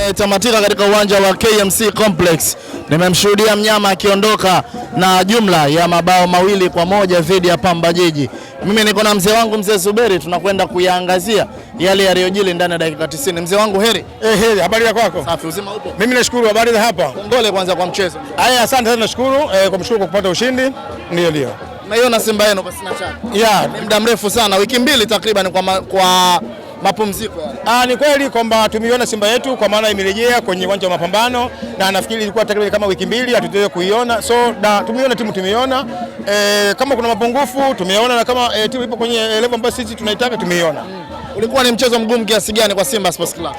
Imetamatika katika uwanja wa KMC Complex. Nimemshuhudia mnyama akiondoka na jumla ya mabao 2-1 dhidi ya Pamba Jiji. Mimi niko na mzee wangu mzee Zuberi, tunakwenda kuyaangazia yale yaliyojili ndani ya dakika 90. Mzee wangu heri. Heri, habari ya kwako? Safi, uzima upo? Mimi nashukuru, habari za hapa? Kongole kwanza kwa mchezo. Haya, asante sana, nashukuru kwa kupata ushindi. Ndio. Naiona Simba yenu basi na chaka. Ni muda mrefu sana, wiki mbili takriban kwa mapumziko ni kweli kwamba tumeiona Simba yetu kwa maana imerejea kwenye uwanja wa mapambano, na nafikiri ilikuwa takriban kama wiki mbili hatujawahi kuiona. So tumeiona timu, kama kuna mapungufu tumeona, na kama timu ipo kwenye level ambayo sisi tunaitaka tumeiona. Ulikuwa ni mchezo mgumu kiasi gani kwa Simba Sports Club?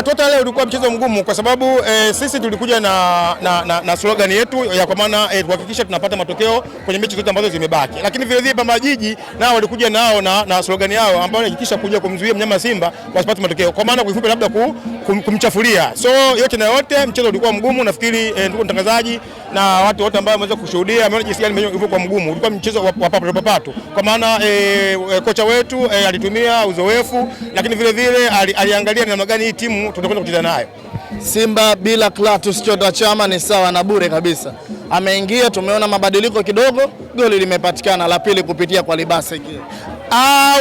Total leo ulikuwa mchezo mgumu kwa sababu sisi tulikuja na slogan yetu ya kwa maana kuhakikisha tunapata matokeo kwenye mechi zote ambazo zimebaki. Lakini vile vile Pamba Jiji nao walikuja na slogan yao ambayo inahakikisha kuja kumzuia mnyama Simba wasipate matokeo. Kwa maana kuifupi labda kumchafulia. So yote na yote mchezo ulikuwa mgumu, nafikiri ndugu mtangazaji na watu wote ambao wameweza kushuhudia wameona jinsi gani ulikuwa mgumu. Ulikuwa mchezo wa papato. Kwa maana kocha wetu alitumia uzoefu, lakini vile vile aliangalia namna gani hii timu tunakwenda kucheza nayo. Simba bila Clatous Chota Chama ni sawa na bure kabisa. Ameingia, tumeona mabadiliko kidogo, goli limepatikana la pili kupitia kwa Libase kile.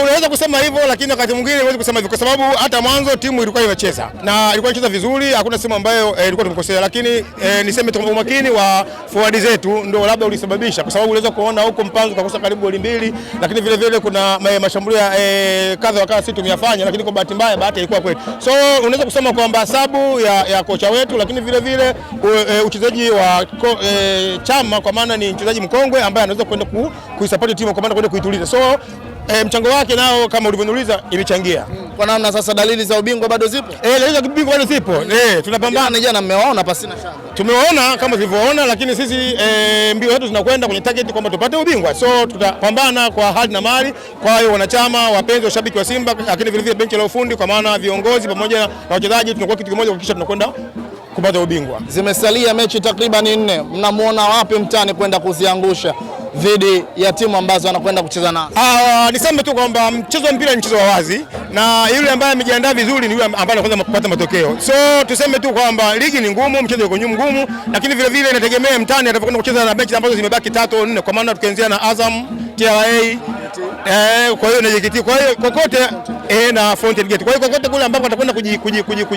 Unaweza kusema hivyo, lakini wakati mwingine huwezi kusema hivyo kwa sababu hata mwanzo timu ilikuwa inacheza na ilikuwa inacheza vizuri, hakuna sehemu ambayo ilikuwa tumekosea, lakini niseme tu umakini wa forward zetu ndio labda ulisababisha, kwa sababu unaweza kuona huko Mpanzu kakosa karibu goli mbili, lakini vile vile kuna mashambulio kadha wakati sisi tumeyafanya, lakini kwa bahati mbaya bahati ilikuwa kwetu. So unaweza kusema kwamba sababu ya kocha wetu, lakini vile vile uchezaji wa Chama kwa maana ni mchezaji mkongwe ambaye anaweza kwenda kuisupport timu kwa maana kwenda kuituliza. So mchango wake nao kama ulivyoniuliza imechangia. Kwa namna sasa dalili za ubingwa bado zipo? Dalili za ubingwa bado zipo. Tunapambana. Jana mmewaona pasina shaka. Tumewaona kama tulivyoona, lakini sisi mbio zetu zinakwenda kwenye target kwamba tupate ubingwa. So tutapambana kwa hali na mali. Kwa hiyo wanachama, wapenzi, washabiki wa Simba, lakini vile vile benchi la ufundi kwa maana viongozi pamoja na wachezaji tunakuwa kitu kimoja kuhakikisha tunakwenda kupata ubingwa. Zimesalia mechi takriban 4. Mnamuona wapi mtani kwenda kuziangusha dhidi ya timu ambazo anakwenda kucheza nazo? Niseme tu kwamba mchezo wa mpira ni mchezo wa wazi, na yule ambaye amejiandaa vizuri ni yule ambaye anakwenda kupata matokeo. So tuseme tu kwamba ligi ni ngumu, mchezo uko ngumu, lakini vile vile inategemea mtani atakapokwenda kucheza na mechi ambazo zimebaki 3 au 4, kwa maana tukianzia na Azam, TRA, kwa hiyo na JKT, kwa hiyo kokote na Fountain Gate. Kwa hiyo kokote kule ambapo atakwenda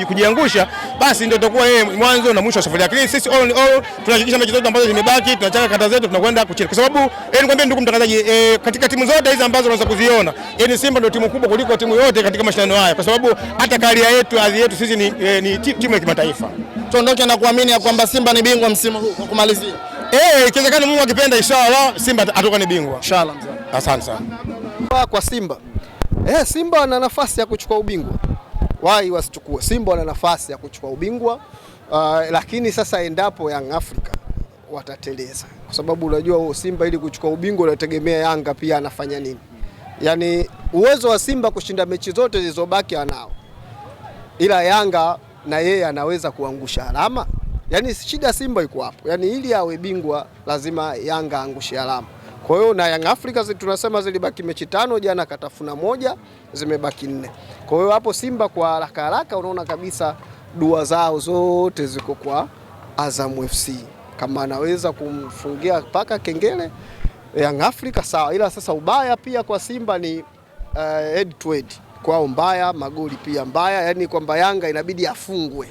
kujiangusha, basi ndio itakuwa mwanzo na mwisho wa safari. Lakini sisi all in all tunahakikisha mechi zote ambazo zimebaki tunachanga kata zetu tunakwenda kucheza. Kwa sababu nikwambia ndugu mtangazaji, katika timu zote hizi ambazo unaweza kuziona, Simba ndio timu kubwa kuliko timu yote katika mashindano haya, kwa sababu hata career yetu, hadhi yetu sisi ni timu ya kimataifa. Tuondoke na kuamini kwamba Simba ni bingwa msimu huu kwa kumalizia. Ikiwezekana Mungu akipenda, inshallah Simba atoka ni bingwa. Inshallah mzee. Asante sana. Kwa Simba. Simba wana nafasi ya kuchukua ubingwa. Wai wasichukue. Simba wana nafasi ya kuchukua ubingwa. Lakini sasa endapo Young Africa watateleza. Kwa sababu unajua Simba ili kuchukua ubingwa unategemea Yanga pia anafanya nini. Yaani uwezo wa Simba kushinda mechi zote zilizobaki anao. Ila Yanga na yeye anaweza kuangusha alama. Yaani shida Simba iko hapo. Yaani ili awe bingwa lazima Yanga angushe alama. Kwa hiyo na Young Africa tunasema zilibaki mechi 5, jana katafuna 1, zimebaki 4. Kwa hiyo hapo Simba kwa haraka unaona kabisa dua zao zote ziko kwa Azam FC. Kama anaweza kumfungia paka kengele Young Africa sawa, ila sasa ubaya pia kwa Simba ni head to head. Kwao mbaya, magoli pia mbaya, yani kwamba Yanga inabidi afungwe.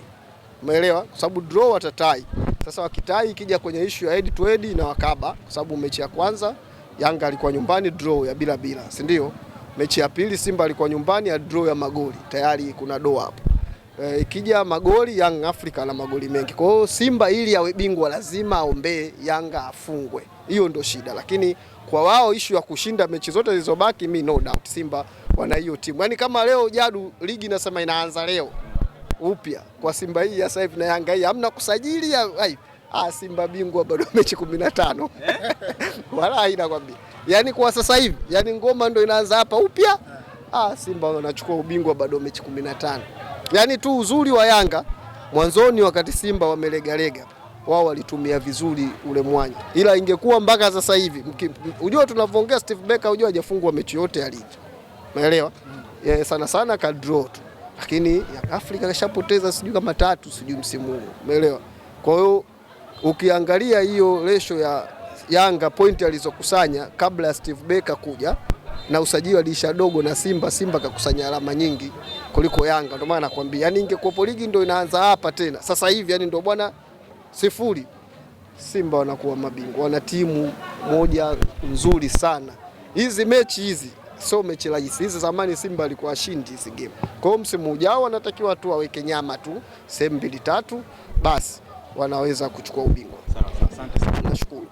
Umeelewa? Kwa sababu draw watatai. Sasa wakitai ikija kwenye issue ya head to head na wakaba, kwa sababu mechi ya kwanza Yanga alikuwa nyumbani draw ya bila, si ndio? Mechi ya pili Simba alikuwa nyumbani ya draw ya magoli. Tayari kuna doa hapo. Ikija magoli Young Africa na magoli mengi. Kwa hiyo Simba ili awe bingwa lazima aombe Yanga afungwe. Hiyo ndio shida. Lakini kwa wao issue ya kushinda mechi zote zilizobaki, mimi no doubt Simba wana hiyo timu. Yaani kama leo Jadu ligi nasema inaanza leo upya kwa Simba hii sasa hivi na Yanga hii hamna kusajili Simba bingwa bado mechi 15. Wala inakwambia. Yaani kwa sasa hivi, yaani ngoma ndio inaanza hapa upya. Simba wanachukua ubingwa bado mechi 15. Yaani tu uzuri wa Yanga mwanzoni wakati Simba wamelegalega, wao walitumia vizuri ule mwanya. Ila ingekuwa mpaka sasa hivi, unajua tunavyoongea Steve Becker unajua hajafungwa mechi yote ya ligi. Unaelewa? Sana ka draw tu. lakini Young Africa kashapoteza sijui kama 3 sijui msimu huu, umeelewa? Kwa hiyo ukiangalia hiyo ratio ya Yanga pointi alizokusanya kabla ya Steve Barker kuja na usajili alisha dogo na Simba kakusanya alama nyingi kuliko Yanga. Ndio maana nakwambia, yani ingekuwa ligi ndio inaanza hapa tena sasa hivi, yani ndio bwana 0 Simba wanakuwa mabingwa, wana timu moja nzuri sana. Hizi mechi hizi sio mechi rahisi hizi, zamani Simba alikuwa ashindi hizi game. Kwa hiyo msimu ujao wanatakiwa tu waweke nyama tu sehemu 2-3 basi wanaweza kuchukua ubingwa. Sawa, asante sana. Nashukuru.